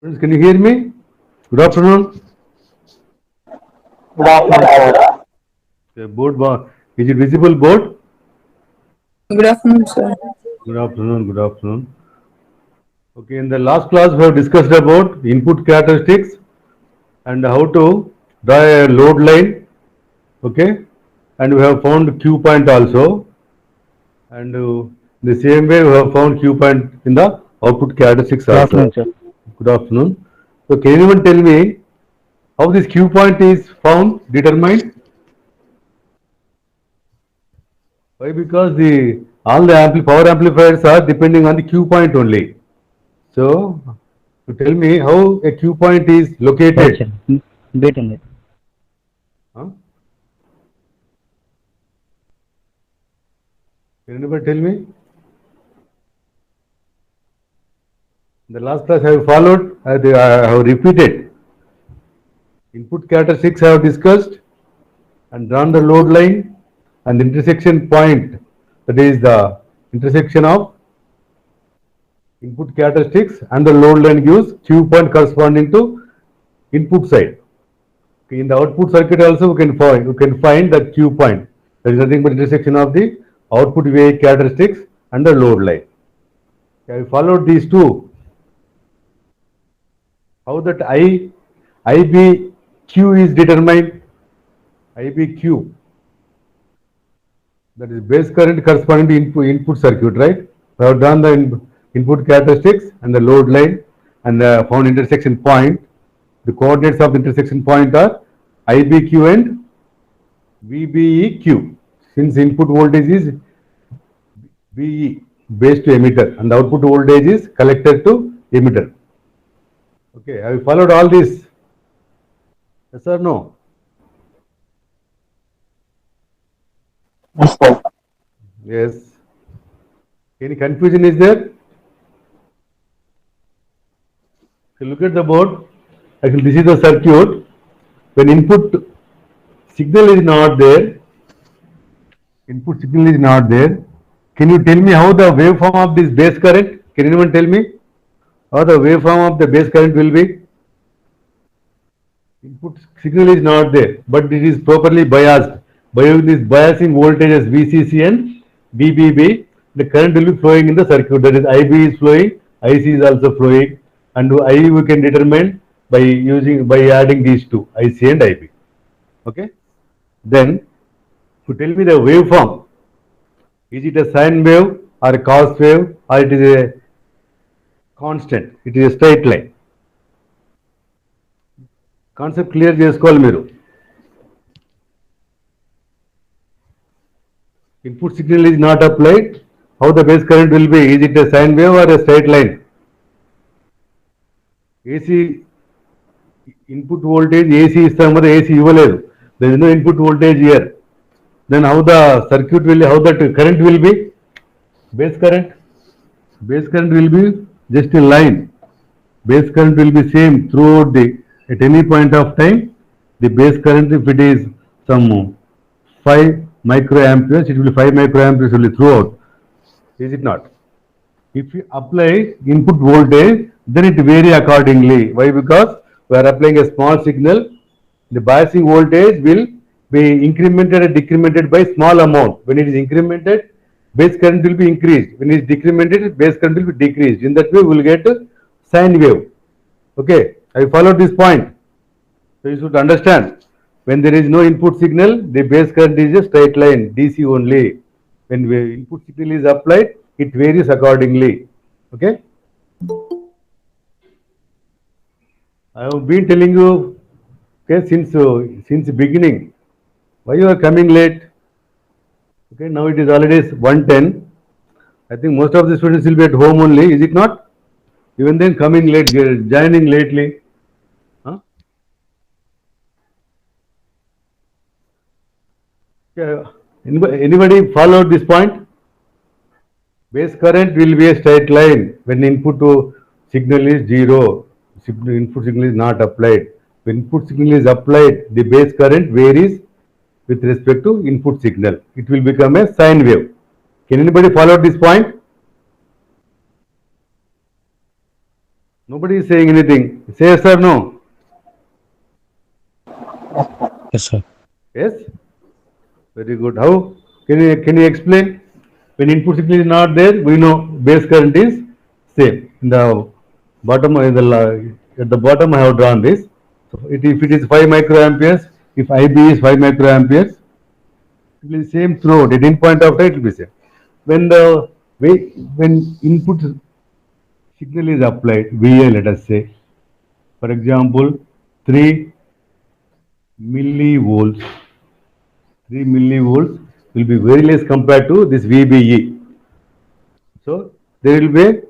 Friends, can you hear me? Good afternoon. Good afternoon, sir. The is it visible board? Good afternoon, sir. Good afternoon. Good afternoon. Okay, in the last class we have discussed about input characteristics and how to draw a load line. Okay, and we have found Q point also, and the same way we have found Q point in the output characteristics Good also. afternoon, sir. Good afternoon. So, can anyone tell me how this Q point is found, determined? Why? Because the all the power amplifiers are depending on the Q point only. So, to tell me how a Q point is Right, located. sir. Wait a minute. Huh? Can anybody tell me? In the last class I have followed, I have repeated. Input characteristics I have discussed and drawn the load line and the intersection point, that is the intersection of input characteristics and the load line gives Q point corresponding to input side. Okay, in the output circuit also we can find the Q point. There is nothing but intersection of the output VI characteristics and the load line. Okay, I followed these two. How that IBQ is determined? IBQ, that is base current corresponding to input circuit, right? We have done the input characteristics and the load line and the found intersection point. The coordinates of the intersection point are IBQ and VBEQ. Since input voltage is VE, base to emitter, and the output voltage is collector to emitter. Okay, have you followed all this? Yes or no? Yes, sir. Yes. Any confusion is there? So look at the board. Actually, this is the circuit. When input signal is not there, can you tell me how the waveform of this base current? Can anyone tell me how the waveform of the base current will be? Input signal is not there, but it is properly biased. By using this biasing voltages VCC and VBB, the current will be flowing in the circuit. That is, IB is flowing, IC is also flowing, and I we can determine by adding these two, IC and IB. Okay. Then, to tell me the waveform, is it a sine wave or a cos wave or it is a constant? It is a straight line. Concept clear చేసుకోవాలి మీరు. Input signal is not applied, how the base current will be? Is it a sine wave or a straight line? AC input voltage AC ఇస్తాం కదా, AC ఇవ్వలేదు. There is no input voltage here. Then how the circuit will, how that current will be? Base current. Base current will be just a line. Base current will be same throughout the, at any point of time, the base current, if it is some 5 microamperes, it will be 5 microamperes only throughout. Is it not? If you apply input voltage, then it vary accordingly. Why? Because we are applying a small signal. The biasing voltage will be incremented and decremented by small amount. When it is incremented, base current will be increased. When it is decremented, base current will be decreased. In that way, we will get a sine wave. Okay, I followed this point. So you should understand, when there is no input signal, the base current is a straight line, DC only. When input signal is applied, it varies accordingly. Okay. I have been telling you, okay, since the beginning. Why you are coming late? Okay, now it is already 1:10. I think most of the students will be at home only, is it not? Even then coming late, joining lately. Huh? Okay. Anybody followed this point? Base current will be a straight line when input to signal is zero. Input signal is not applied. When input signal is applied, the base current varies with respect to input signal. It will become a sine wave. Can anybody follow this point? Nobody is saying anything. Say yes or no? Yes, sir. Yes? Very good. How? Can you explain? When input signal is not there, we know base current is same. In the bottom, at the bottom I have drawn this. So if it is 5 microamperes, if IB is 5 microamperes, it will be same throughout. At any point of time, it will be same. When the when input signal is applied, VA, let us say, for example, 3 millivolts, 3 millivolts will be very less compared to this VBE. So there will be a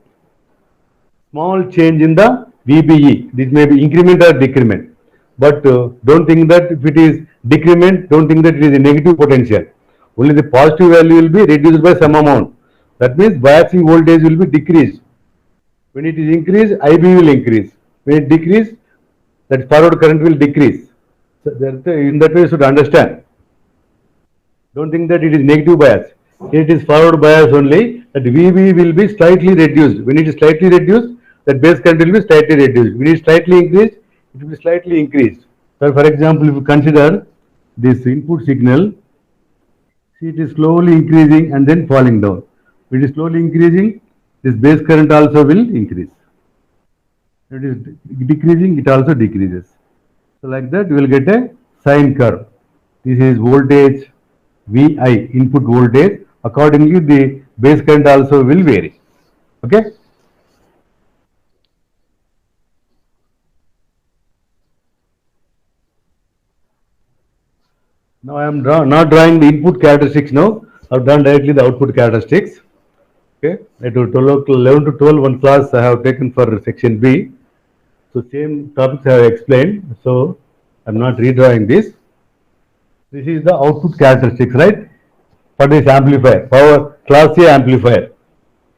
small change in the VBE. This may be increment or decrement. But don't think that if it is decrement, don't think that it is a negative potential. Only the positive value will be reduced by some amount. That means biasing voltage will be decreased. When it is increased, IB will increase. When it decrease, that forward current will decrease. So in that way, you should understand. Don't think that it is negative bias. It is forward bias only. That VB will be slightly reduced. When it is slightly reduced, that base current will be slightly reduced. When it is slightly increased, it will be slightly increased. So, for example, if you consider this input signal, see it is slowly increasing and then falling down. When it is slowly increasing, this base current also will increase. It is decreasing, it also decreases. So like that, you will get a sine curve. This is voltage VI, input voltage. Accordingly, the base current also will vary. Okay? Now I am not drawing the input characteristics now. I have done directly the output characteristics. Okay? At 11 to 12, one class I have taken for section B. So same topics I have explained. So I am not redrawing this. This is the output characteristics, right? For this amplifier, power class A amplifier.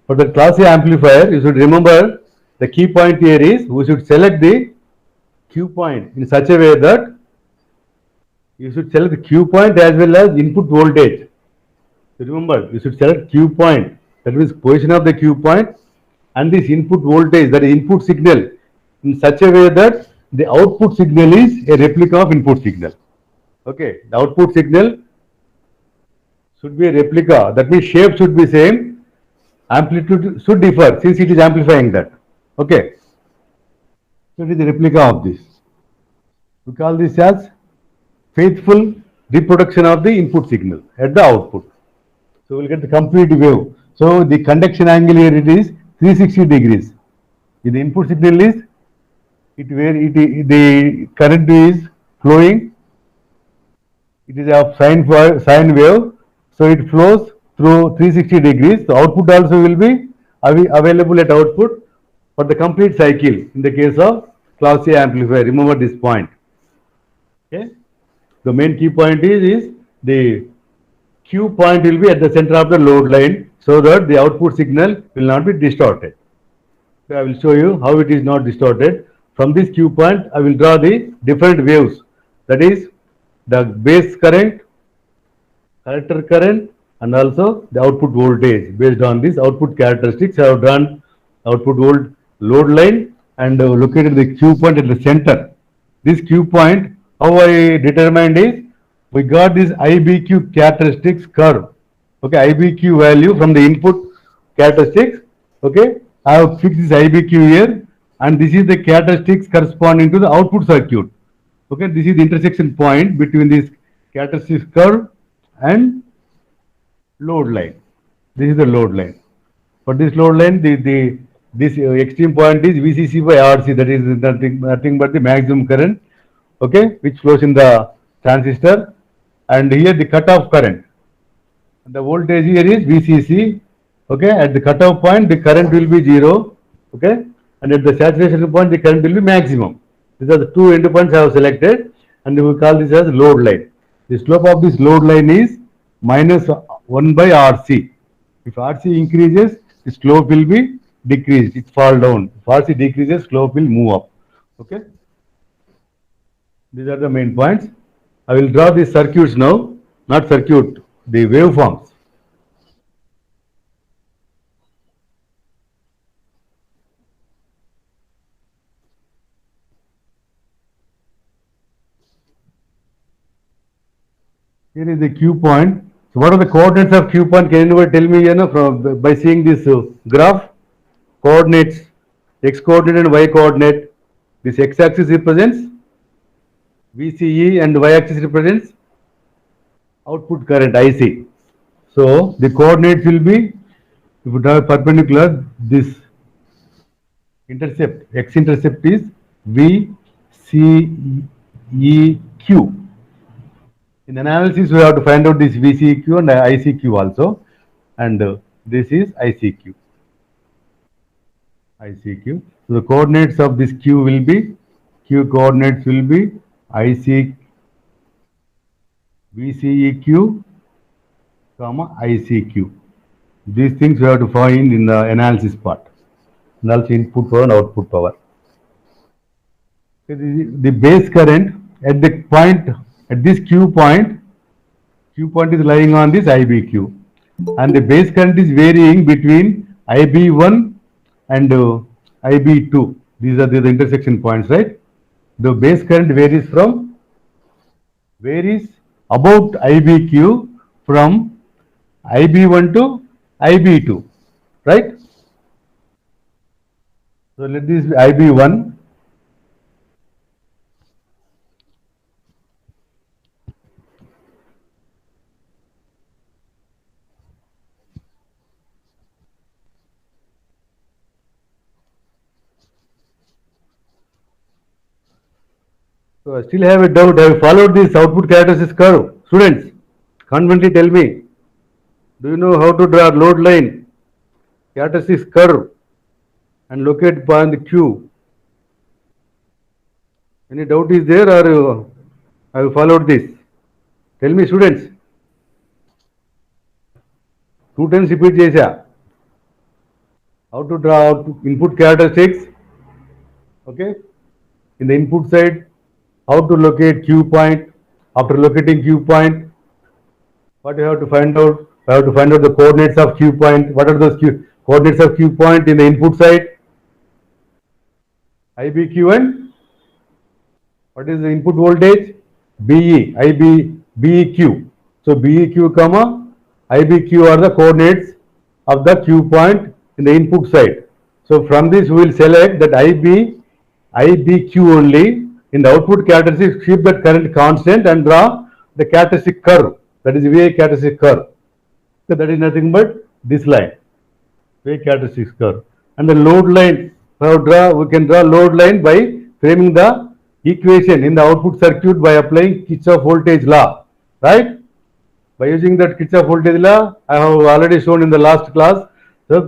For the class A amplifier, you should remember the key point here is we should select the Q point in such a way that you should select the Q point as well as input voltage. So remember, you should select Q point, that means position of the Q point, and this input voltage, that is input signal, in such a way that the output signal is a replica of input signal. Okay, the output signal should be a replica. That means shape should be same, amplitude should differ since it is amplifying that. Okay, so it is a replica of this. We call this as faithful reproduction of the input signal at the output. So we'll get the complete wave. So the conduction angle here it is 360 degrees. If the input signal is the current is flowing, it is a sine wave, so it flows through 360 degrees. The output also will be available at output for the complete cycle in the case of class A amplifier. Remember this point. Okay. The main key point is the Q point will be at the center of the load line so that the output signal will not be distorted. So I will show you how it is not distorted. From this Q point, I will draw the different waves. That is the base current, collector current, and also the output voltage. Based on this output characteristics, I have drawn output load line and located the Q point at the center. This Q point, how I determined is, we got this IBQ characteristics curve. Okay, IBQ value from the input characteristics. Okay, I have fixed this IBQ here, and this is the characteristics corresponding to the output circuit. Okay, this is the intersection point between this characteristics curve and load line. This is the load line. For this load line, this extreme point is VCC by RC. That is nothing but the maximum current. Okay, which flows in the transistor, and here the cutoff current. The voltage here is VCC. Okay, at the cutoff point, the current will be 0. Okay, and at the saturation point, the current will be maximum. These are the two endpoints I have selected, and we will call this as load line. The slope of this load line is minus 1 by RC. If RC increases, the slope will be decreased. It fall down. If RC decreases, slope will move up. Okay. These are the main points. I will draw these circuits now, not circuit, the waveforms. Here is the Q point. So what are the coordinates of Q point? Can anyone tell me, from by seeing this graph? Coordinates, x coordinate and y coordinate. This x axis represents VCE and y axis represents output current IC. So the coordinates will be, if you draw a perpendicular, this intercept, x intercept is VCEQ. In analysis, we have to find out this VCEQ and ICQ also, and this is ICQ. ICQ. So the coordinates of this Q will be, Q coordinates will be IC, VCEQ, comma ICQ. These things we have to find in the analysis part, and also input power and output power. So the base current at the point, at this Q point is lying on this IBQ, and the base current is varying between IB1 and IB2. These are the intersection points, right? The base current varies about IBQ from IB1 to IB2, right? So let this be IB1. So I still have a doubt. Have you followed this output characteristics curve? Students, confidently tell me. Do you know how to draw load line characteristics curve and locate point the Q? Any doubt is there, or have you followed this? Tell me, students. 2 times repeat chesa. How to draw input characteristics? Okay. In the input side, how to locate Q point. After locating Q point, what you have to find out? You have to find out the coordinates of Q point. What are those coordinates of Q point in the input side? IBQ and what is the input voltage? BE, BEQ. So BEQ, comma IBQ are the coordinates of the Q point in the input side. So from this we will select that IBQ only. In the output characteristics, keep that current constant and draw the characteristic curve. That is VA characteristic curve. So that is nothing but this line, VA characteristics curve. And the load line, we can draw load line by framing the equation in the output circuit by applying Kirchhoff voltage law, right? By using that Kirchhoff voltage law, I have already shown in the last class. So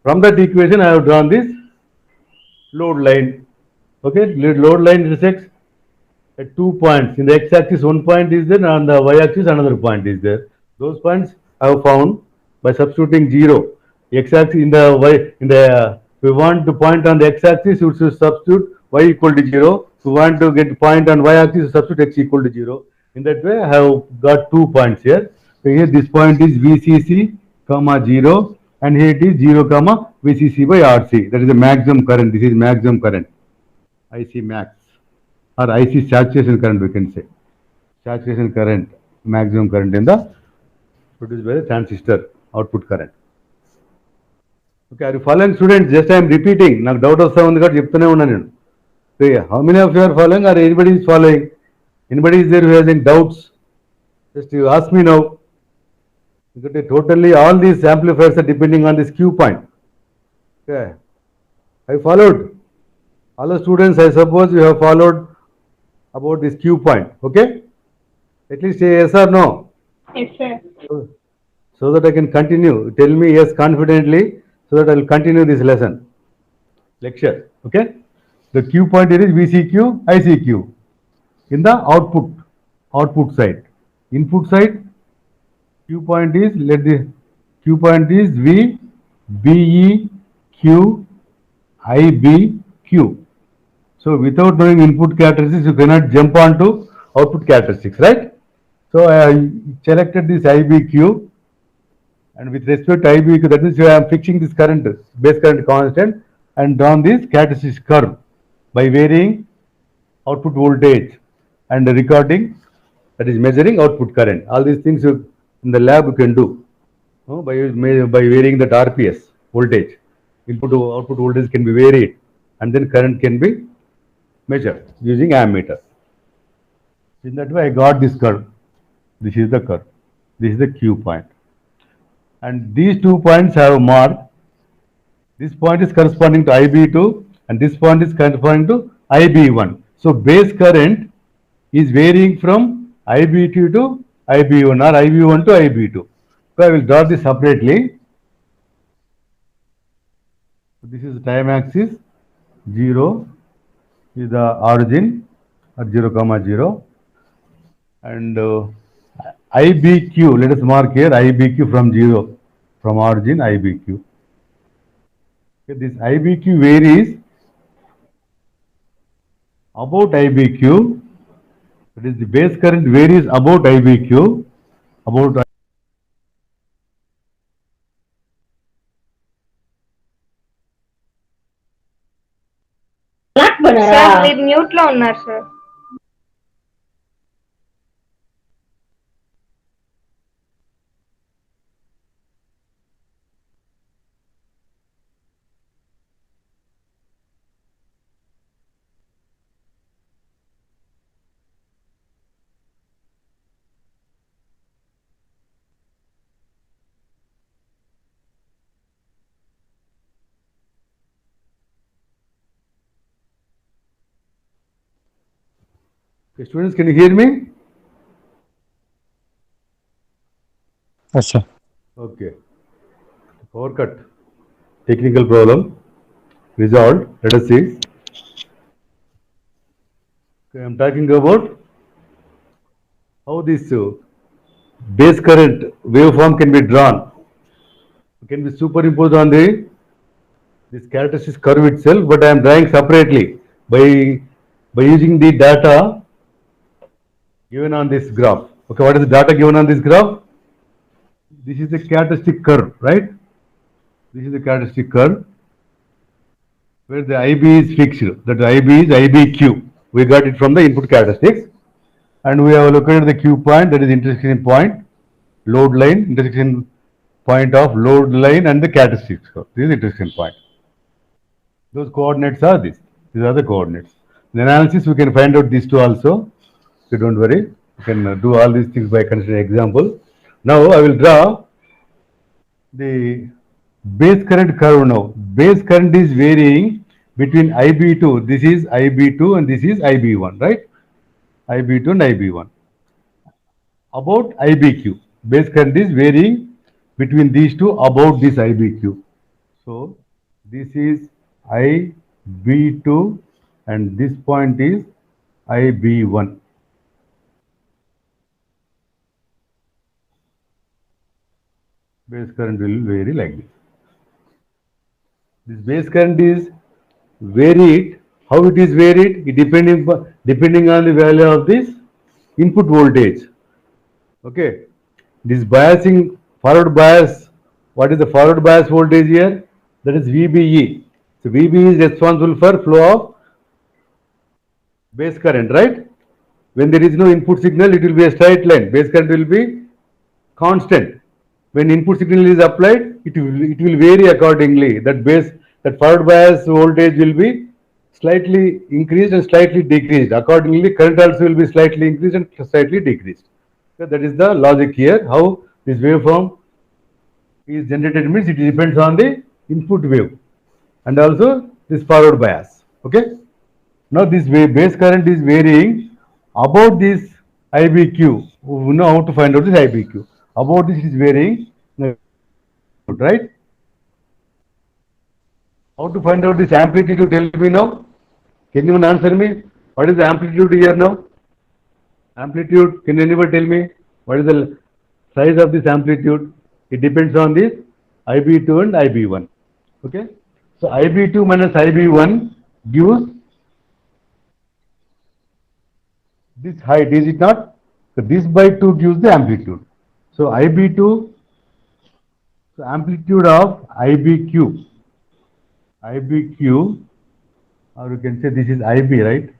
from that equation, I have drawn this load line. Okay, load line intersects at 2 points. In the x-axis, 1 point is there, and on the y-axis, another point is there. Those points I have found by substituting 0. X-axis if we want to point on the x-axis, you should substitute y equal to 0. If we want to get point on y-axis, substitute x equal to 0. In that way, I have got 2 points here. So here, this point is VCC, comma 0, and here it is 0, comma VCC by RC. That is the maximum current. This is maximum current. IC max or IC saturation current, we can say. Saturation current, maximum current in the produced by the transistor output current. Okay, are you following, students? Just I am repeating. Now doubt of sound got చెప్తూనే ఉన్నాను నేను. So how many of you are following, or anybody is following? Anybody is there who has any doubts? Just you ask me now. Because totally all these amplifiers are depending on this Q point. Okay, I followed. All the students, I suppose you have followed about this Q point, okay? At least say yes or no. Yes, sir. So that I can continue. Tell me yes confidently, so that I will continue this lecture, okay? The Q point here is VCQ, ICQ. In the output side. Input side, Q point is, Q point is V, BE, Q, IB, Q. So without knowing input characteristics, you cannot jump onto output characteristics, right? So I selected this IBQ, and with respect to IBQ, that means I am fixing this current, base current constant, and drawn this characteristics curve by varying output voltage and recording that is measuring output current. All these things in the lab you can do by varying that RPS voltage. Input to output voltage can be varied, and then current can be measured using ammeter. In that way, I got this curve. This is the curve. This is the Q point. And these 2 points have a mark. This point is corresponding to IB2 and this point is corresponding to IB1. So base current is varying from IB2 to IB1 or IB1 to IB2. So I will draw this separately. This is the time axis. 0 is the origin at 0 comma 0. And IBQ, let us mark here IBQ from 0, from origin IBQ. Okay, this IBQ varies about IBQ, that is the base current varies about IBQ, about sir మీరు mute లో ఉన్నారు sir. Okay, students, can you hear me? Yes, sir. Okay. Power cut. Technical problem resolved. Let us see. Okay, I am talking about how this base current waveform can be drawn. It can be superimposed on this characteristic curve itself, but I am drawing separately by using the data given on this graph. Okay, what is the data given on this graph? This is the characteristic curve, right? This is the characteristic curve where the IB is fixed. That IB is IBQ. We got it from the input characteristics. And we have located the Q point, that is intersection point, load line, intersection point of load line and the characteristics curve. This is intersection point. Those coordinates are this. These are the coordinates. In the analysis, we can find out these two also. So don't worry. You can do all these things by considering example. Now I will draw the base current curve now. Base current is varying between IB2. This is IB2 and this is IB1, right? IB2 and IB1. About IBQ. Base current is varying between these two about this IBQ. So this is IB2 and this point is IB1. Base current will vary like this. This base current is varied. How it is varied? It depending on the value of this input voltage. Okay. This biasing, forward bias, what is the forward bias voltage here? That is VBE. So VBE is responsible for flow of base current, right? When there is no input signal, it will be a straight line. Base current will be constant. When input signal is applied, it will vary accordingly. That forward bias voltage will be slightly increased and slightly decreased. Accordingly, current also will be slightly increased and slightly decreased. So that is the logic here. How this waveform is generated means it depends on the input wave and also this forward bias. Okay. Now this base current is varying about this IBQ. We know how to find out this IBQ. About this is varying, right? How to find out this amplitude? Tell me now. Can anyone answer me? What is the amplitude here now? Amplitude, can anybody tell me? What is the size of this amplitude? It depends on this IB2 and IB1. Okay. So IB2 minus IB1 gives this height, is it not? So this by 2 gives the amplitude. So IB2, so amplitude of IBQ, or you can say this is IB, right?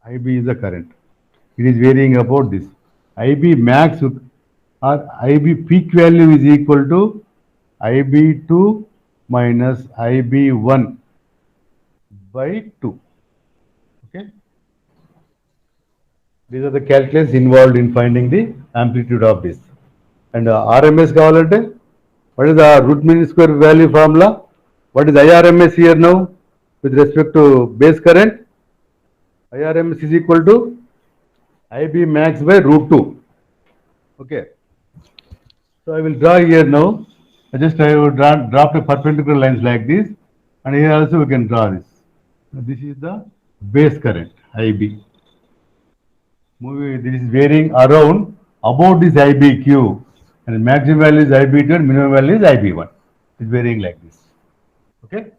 IB is the current. It is varying about this. IB max or IB peak value is equal to IB2 minus IB1 by 2. Okay. These are the calculations involved in finding the amplitude of this. And RMS kavalante, what is the root mean square value formula? What is IRMS here now with respect to base current? IRMS is equal to IB max by root 2. Okay. So I will draw here now. I will drop a perpendicular lines like this, and here also we can draw this. This is the base current IB. This is varying around about this IBQ, and maximum value is IB2 and minimum value is IB1. It's varying like this. Okay.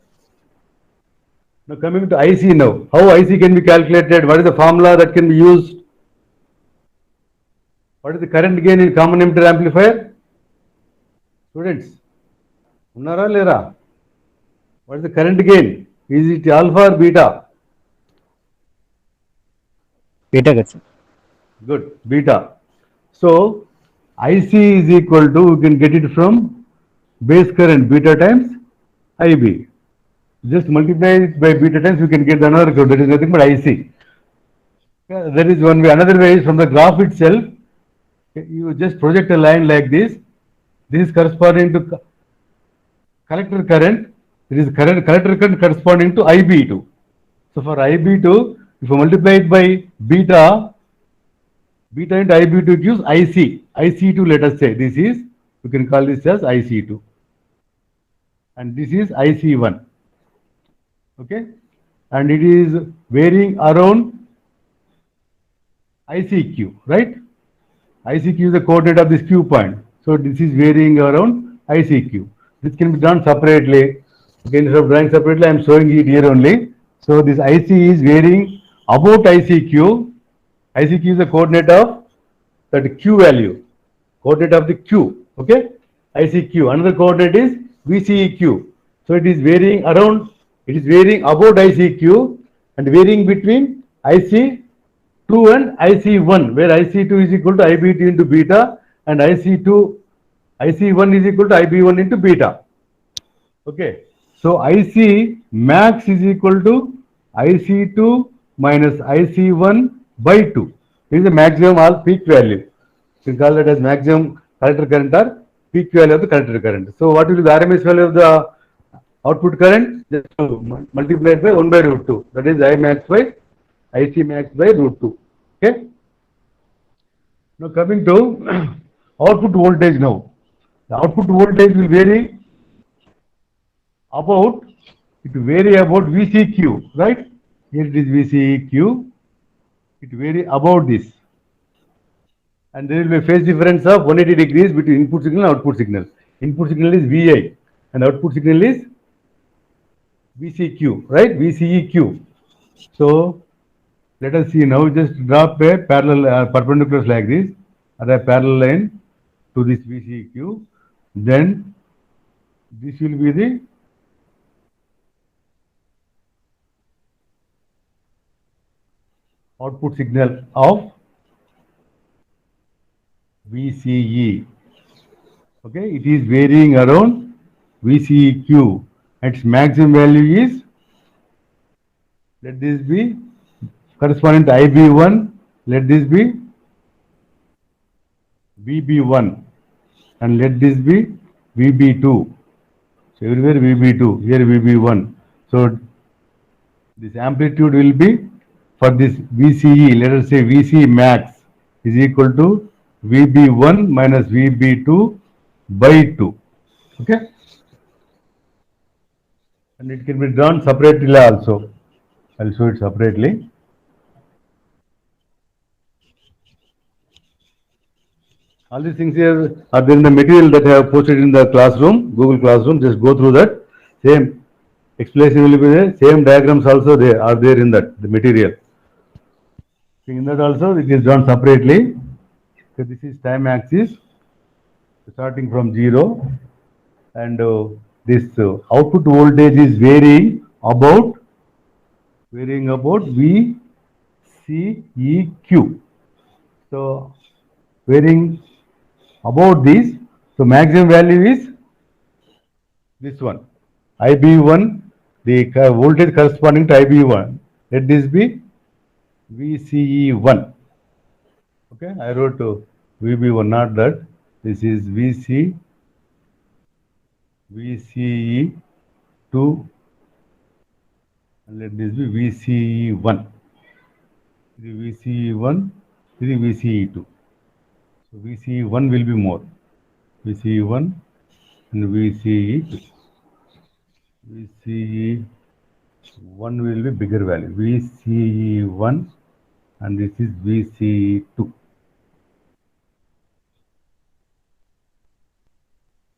Now coming to IC now. How IC can be calculated? What is the formula that can be used? What is the current gain in common emitter amplifier? Students, unnara lera? What is the current gain? Is it alpha or beta? beta కదా sir. Good, beta. So IC is equal to, we can get it from base current beta times IB. Just multiply it by beta times, we can get another curve, that is nothing but IC. There is one way. Another way is from the graph itself, you just project a line like this. This is corresponding to collector current. This is collector current corresponding to IB2. So for IB2, if you multiply it by beta into IB2 gives IC. IC2, let us say, this is, we can call this as IC2. And this is IC1. Okay. And it is varying around ICQ, right? ICQ is the coordinate of this Q point. So this is varying around ICQ. This can be done separately. Okay, instead of drawing separately, I am showing it here only. So this IC is varying about ICQ. ICQ is the coordinate of that Q value. Coordinate of the Q. Okay? ICQ. Another coordinate is VCEQ. So it is varying around, it is varying about ICQ and varying between IC2 and IC1, where IC2 is equal to IB2 into beta and IC1 is equal to IB1 into beta. Okay. So IC max is equal to IC2 minus IC1 by 2. This is the maximum or peak value. You can call that as maximum collector current or peak value of the collector current. So what will be the RMS value of the output current? Just multiplied by 1 by root 2. That is I max by IC max by root 2. Okay. Now coming to output voltage now. The output voltage will vary about, it will vary about VCQ, right? Here it is VCQ. It will vary about this. And there will be a phase difference of 180 degrees between input signal and output signal. Input signal is VI and output signal is VCQ, right? VCEQ. So let us see now, just drop a parallel perpendiculars like this, or a parallel line to this VCEQ. Then this will be the output signal of VCE. Okay, it is varying around VCEQ. Its maximum value is, let this be corresponding to IB1, let this be VB1, and let this be VB2. So everywhere VB2, here VB1. So this amplitude will be for this VCE, let us say VC max is equal to VB1 minus VB2 by 2. Okay. And it can be drawn separately also. I'll show it separately. All these things here are there in the material that I have posted in the classroom, Google Classroom. Just go through that. Same explanation will be there. Same diagrams also there are there in that the material. In that also it is drawn separately. So this is time axis starting from 0, and this output voltage is varying about VCEQ. So varying about this, so maximum value is this one, IB1, the voltage corresponding to IB1. Let this be VCE1. Okay, I wrote VB1, not that. This is VCE2, and let this be VCE1. This is VCE1, this is VCE2. So VCE1 will be more. VCE1 and VCE2. VCE1 will be bigger value. VCE1 and this is VCE2.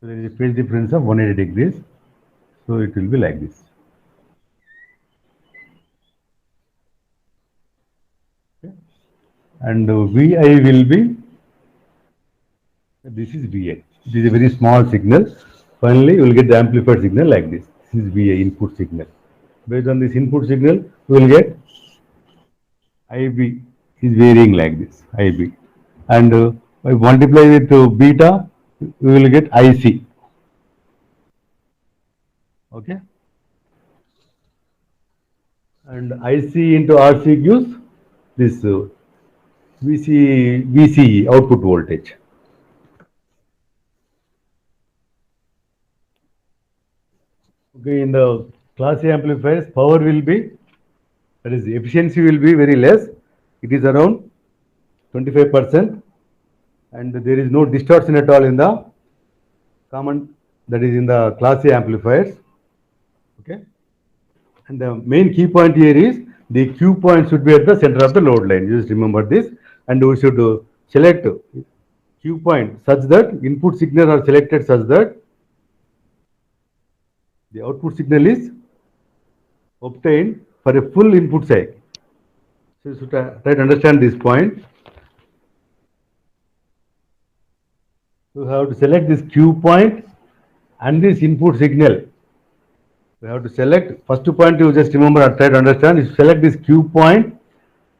So there is a phase difference of 180 degrees. So it will be like this. Okay. And VI will be, this is VI. This is a very small signal. Finally, you will get the amplified signal like this. This is VI input signal. Based on this input signal, we will get IB is varying like this, IB. And by multiply with beta, we will get IC. Okay. And IC into RC gives this VCE output voltage. Okay, in the class A amplifiers, power will be, that is, efficiency will be very less. It is around 25%, and there is no distortion at all in the common, that is in the class A amplifiers. Okay, and the main key point here is the Q point should be at the center of the load line. Just remember this, and we should select Q point such that input signals are selected such that the output signal is obtained for a full input cycle. So you should try to understand this point. So you have to select this Q point and this input signal. We have to select, first point you just remember or try to understand, is select this Q point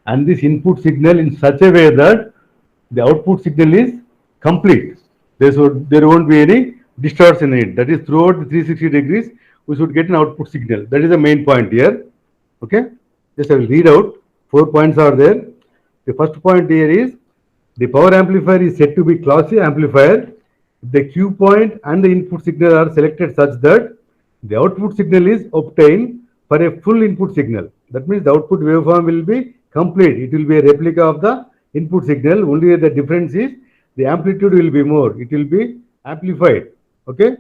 and this input signal in such a way that the output signal is complete. There won't be any distortion in it. That is, throughout the 360 degrees, we should get an output signal. That is the main point here. Okay, just I will read out. 4 points are there. The first point here is the power amplifier is said to be class A amplifier. The Q point and the input signal are selected such that the output signal is obtained for a full input signal. That means the output waveform will be complete. It will be a replica of the input signal. Only the difference is the amplitude will be more. It will be amplified. Okay,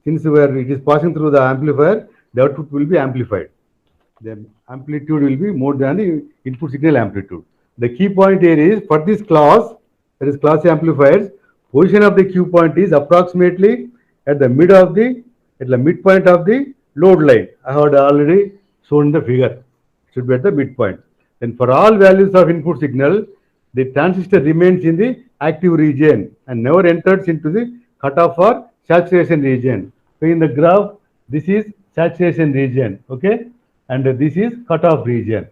since it is passing through the amplifier, the output will be amplified. The amplitude will be more than the input signal amplitude. The key point here is for this class, that is class A amplifiers, position of the Q point is approximately at the midpoint of the load line. I had already shown the figure. Should be at the midpoint. Then for all values of input signal, the transistor remains in the active region and never enters into the cutoff or saturation region. So in the graph, this is saturation region, okay, and this is cutoff region.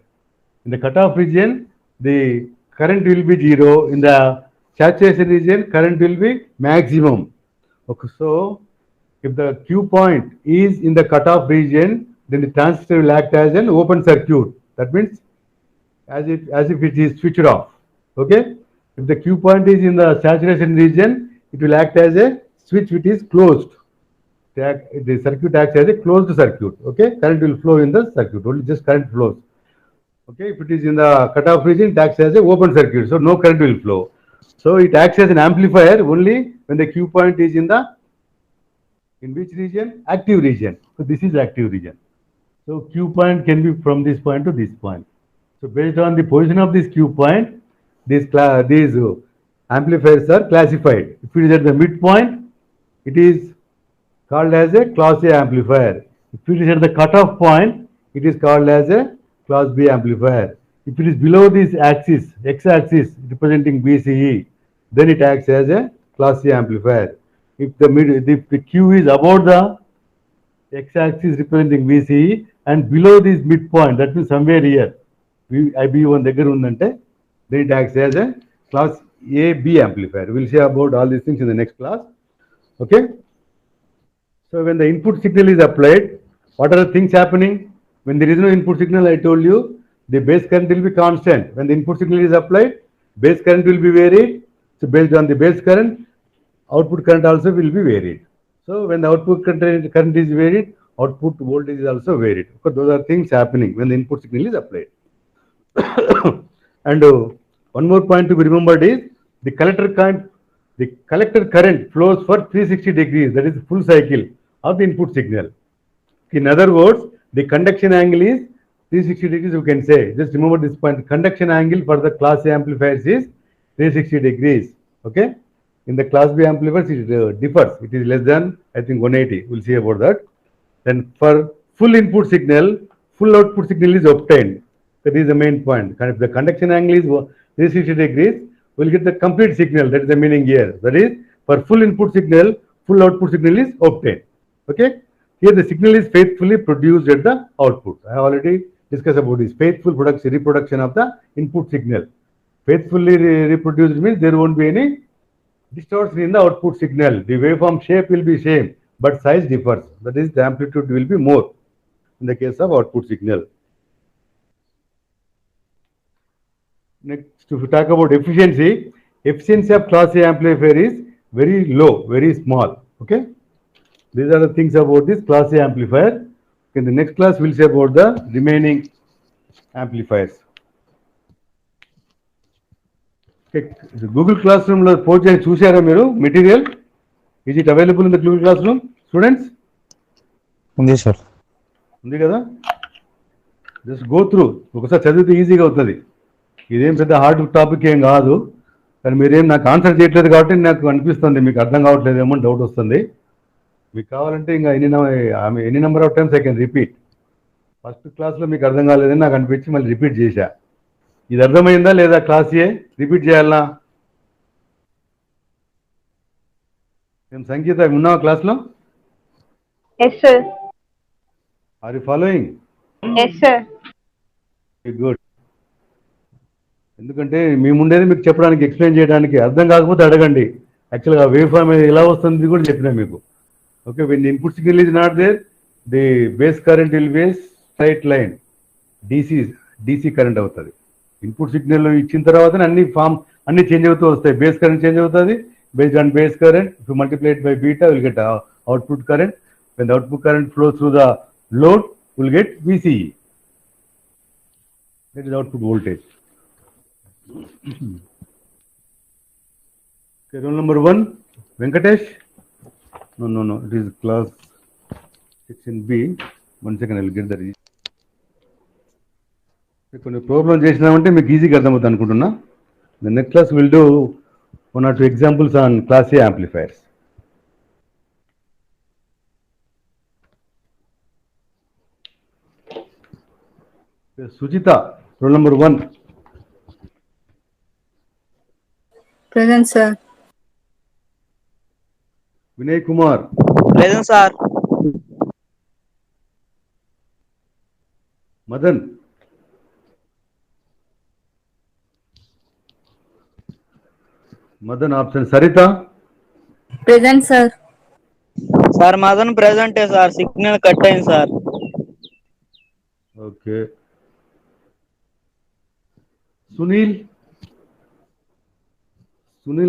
In the cutoff region, the current will be 0. In the saturation region, current will be maximum. Okay, so if the Q point is in the cutoff region, then the transistor will act as an open circuit. That means as if it is switched off. Okay. If the Q point is in the saturation region, it will act as a switch which is closed. The circuit acts as a closed circuit. Okay. Current will flow in the circuit. Only just current flows. Okay. If it is in the cutoff region, it acts as an open circuit. So no current will flow. So it acts as an amplifier only when the Q point is in which region? Active region. So this is active region. So Q point can be from this point to this point. So based on the position of this Q point, these amplifiers are classified. If it is at the midpoint, it is called as a class A amplifier. If it is at the cutoff point, it is called as a class B amplifier. If it is below this axis, x-axis representing VCE, then it acts as a class C amplifier. If the Q is above the x-axis representing VCE and below this midpoint, that means somewhere here, IB1 దగ్గర ఉందంటే, then it acts as a class A B amplifier. We'll see about all these things in the next class. Okay. So when the input signal is applied, what are the things happening? When there is no input signal, I told you the base current will be constant. When the input signal is applied, base current will be varied. So based on the base current, output current also will be varied. So when the output current is varied, output voltage is also varied. Because those are things happening when the input signal is applied. And one more point to be remembered is the collector current flows for 360 degrees, that is full cycle of the input signal. In other words, the conduction angle is 360 degrees, you can say. Just remember this point. Conduction angle for the class A amplifiers is 360 degrees. Okay. In the class B amplifiers, it differs. It is less than, I think, 180. We'll see about that. Then for full input signal, full output signal is obtained. That is the main point. If the conduction angle is 360 degrees, we'll get the complete signal. That is the meaning here. That is, for full input signal, full output signal is obtained. Okay. Here the signal is faithfully produced at the output. I have already discussed about this. Faithful reproduction of the input signal. Faithfully reproduced means there won't be any distortion in the output signal. The waveform shape will be same, but size differs. That is, the amplitude will be more in the case of output signal. Next, if we talk about efficiency, efficiency of class A amplifier is very low, very small. Okay. These are the things about this class A amplifier. In the next class, we'll see about the remaining amplifiers. Okay. The Google Classroom lo post chesi chusara meeru material. Is it available in the Google Classroom, students? ఉంది sir. ఉంది కదా? Just go through. ఒకసారి చదివితే ఈజీగా అవుతుంది. ఇదేం పెద్ద hard topic ఏం కాదు. కానీ మీరేం నాకు ఆన్సర్ చేయట్లేదు కాబట్టి నాకు అనిపిస్తుంది మీకు అర్థం కావట్లేదేమో డౌట్ వస్తుంది. మీకు కావాలంటే ఇంకా ఎన్ని number of times I can repeat. First క్లాస్లో మీకు అర్థం కాలేదని నాకు అనిపించి మళ్ళీ రిపీట్ చేశా. ఇది అర్థమైందా లేదా క్లాస్ ఏ రిపీట్ చేయాలా? మేము సంగీత ఉన్నావా క్లాస్లో? Yes, sir. Are you following? Yes, sir. Good. ఎందుకంటే మేము ఉండేది మీకు చెప్పడానికి, ఎక్స్ప్లెయిన్ చేయడానికి. అర్థం కాకపోతే అడగండి. యాక్చువల్గా వేవ్ ఫామ్ ఎలా వస్తుంది కూడా చెప్పినా మీకు. Okay, when the input signal is not there, the base current will be a straight line. DC current అవుతుంది. ఇన్పుట్ సిగ్నల్ ఇచ్చిన తర్వాత అన్ని చేంజ్ అవుతూ వస్తాయి. బేస్ కరెంట్ చేంజ్ అవుతుంది. Based on base current, if you multiply it by beta, we'll get output current. When the output current flows through the load, we'll get VCE. That is output voltage. Okay, roll number 1, Venkatesh. No, it is class section B. 1 second, I will get the reason. కొన్ని programme చేసినామంటే మీకు ఈజీగా అర్థమవుతుంది అనుకుంటున్నా. The next class will do 1 or 2 examples on class A amplifiers. Sujita, roll number 1. Present, sir. Vinay Kumar. Present, sir. Madan. Madan absent. Sarita. Present, sir. Sir, Madan present, sir. Signal cut అయింది, sir. Okay. Sunil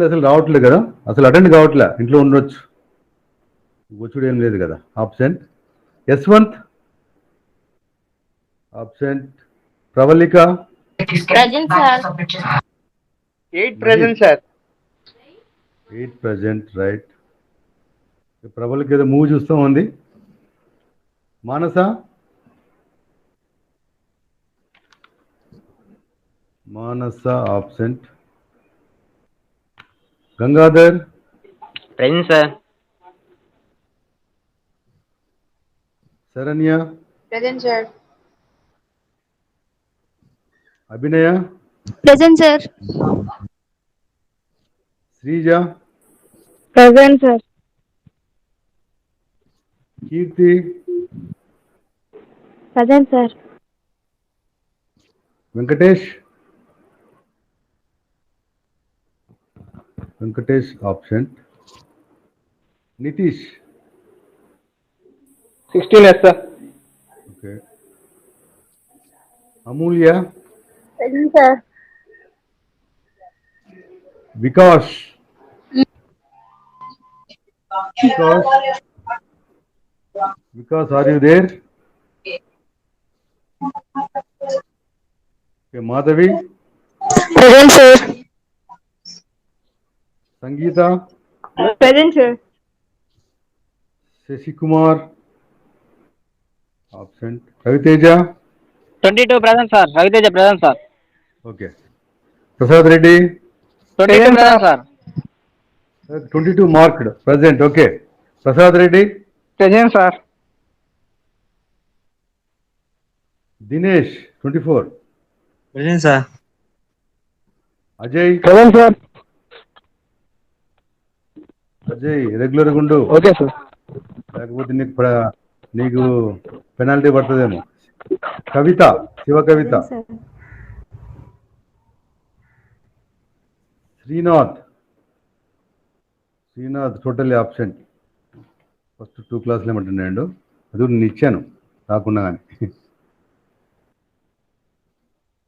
అసలు రావట్లేదు కదా, అసలు attend కావట్లే, ఇంట్లో ఉండొచ్చు, వచ్చుడు ఏం లేదు కదా. Absent. Yashwant absent. Pravalika Present, sir. 8 present, sir. 8 present, right. Pravalika ఏదో మూవ్ చూస్తూ ఉంది. Manasa absent. Gangadhar Present, sir. Saranya. Present, sir. Abhinaya. Present, sir. Sreeja. Present, sir. Keerthi. Present, sir. Venkatesh. Venkatesh absent. Nitish. 16 yes, sir. Okay. Amulya. Present, sir. Vikas. Vikas. Vikas, are you there? Okay, Madhavi. Present, sir. Sangeeta. Present, sir. Shashikumar. Absent. Raviteja. 22 present, sir. Raviteja present, sir. Okay. Prasad Reddy. 22 present, sir. 22 marked. Present. Okay. Prasad Reddy. Present, sir. Dinesh. 24. Present, sir. Ajay. Present, sir. Ajay regular గుండు. Okay, sir. లేకపోతే నీకు penalty పడుతుందేమో. Kavitha, Shiva Kavitha. Srinath totally absent. First 2 క్లాసులు ఏమంటున్నాడు, అది నేను ఇచ్చాను రాకుండా కానీ.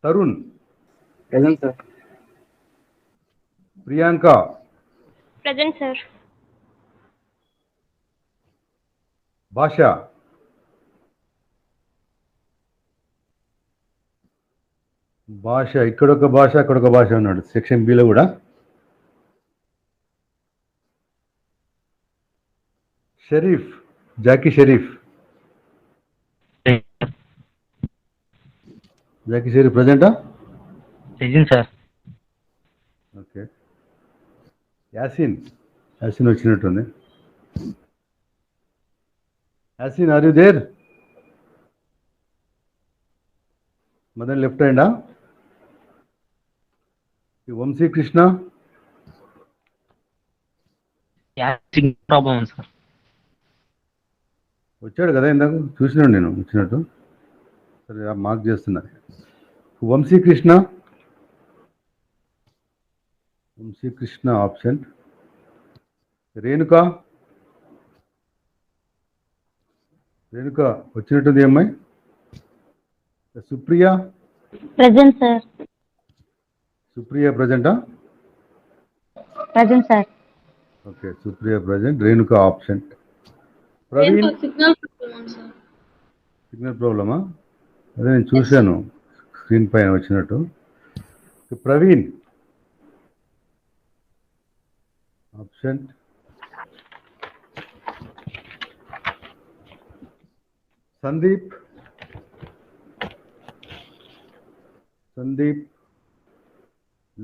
Tarun. Present, sir. Priyanka. Present, sir. భాష. ఇక్కడొక భాష అక్కడొక భాష ఉన్నాడు సెక్షన్ బిలో కూడా. షరీఫ్, జాకీ షరీఫ్. ప్రజెంటా? Present, sir. ఓకే. యాసిన్ వచ్చినట్టుంది. Yasin, are you there? Madan left హ్యాండా? Vamsi Krishna. Yeah, signal problem, sir. వచ్చాడు కదా ఇందాక, చూసినాడు నేను వచ్చినట్టు. సరే మార్క్ చేస్తున్నా. వంశీ కృష్ణ ఆప్షన్. రేణుక వచ్చినట్టుంది అమ్మాయి. సుప్రియ. Present, sir. సుప్రియ ప్రజెంటా? Present, sir. Okay, Supriya present, Renuka option. Praveen. Signal ప్రాబ్లమా? అదే నేను చూశాను స్క్రీన్ పైన వచ్చినట్టు. ప్రవీణ్ ఆప్షన్. సందీప్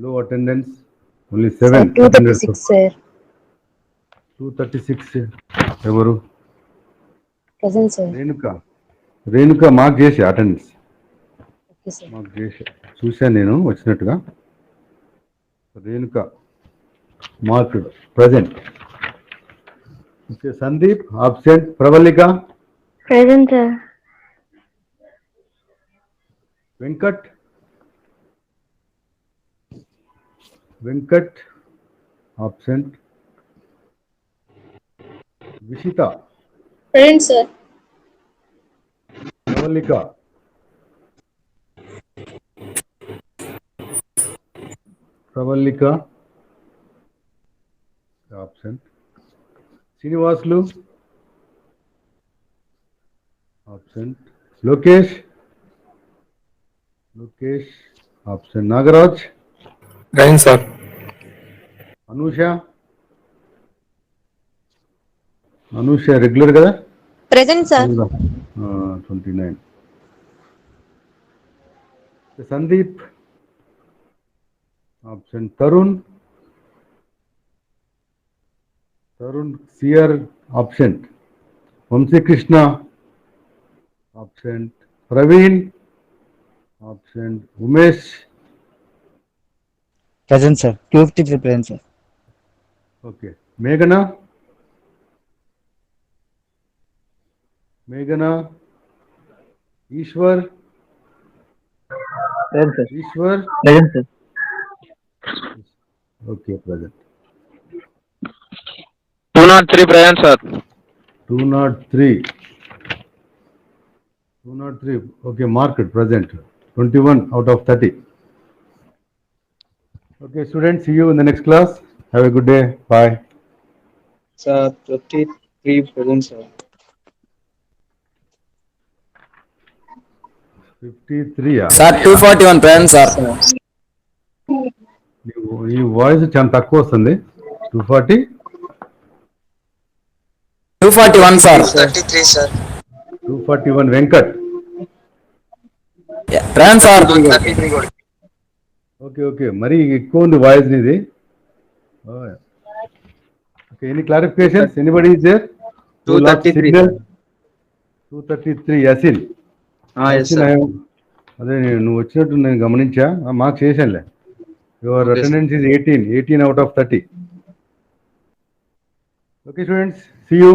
లో అటెండెన్స్, ఓన్లీ 7. 236, sir. 236 ఎవరు? Present, sir. రేణుక మార్క్ చేసి అటెండెన్స్ Okay, sir. మార్క్ చేసి చూశాను నేను వచ్చినట్టుగా. Renuka marked present. Okay, Sandeep absent. Pravallika. Present, sir. Venkat absent. Vishitha. Present, sir. Pravallika absent. Srinivasulu absent. Lokesh absent. Nagaraj. Present, sir. Anusha regular కదా? Present, sir. 29. Sandeep option. Tarun CR option. Vamshikrishna option. Praveen option. Umesh. Present, sir. 253 present, sir. Okay. మేఘన. Eshwar. Present, sir. Eshwar Present, sir. Okay present. 203 present, sir. 203. 203. Okay, marked present. 21 out of 30. Okay, students, see you in the next class. Have a good day. Bye. Sir, 53 present, sir. 53. Sir 241 present sir. ఈ voice చాలా తక్కువ వస్తుంది. 240. 241 sir. 241 Venkat. present sir. Okay okay, మరి ఎక్కువ ఉంది voice ఇది. Okay, any clarifications? Anybody is there? 233. 233 Yasin. Yes, sir. అదే నువ్వు వచ్చినట్టు నేను గమనించా, మార్క్స్ చేశానులే. Your attendance is 18 out of 30. Okay students, see you.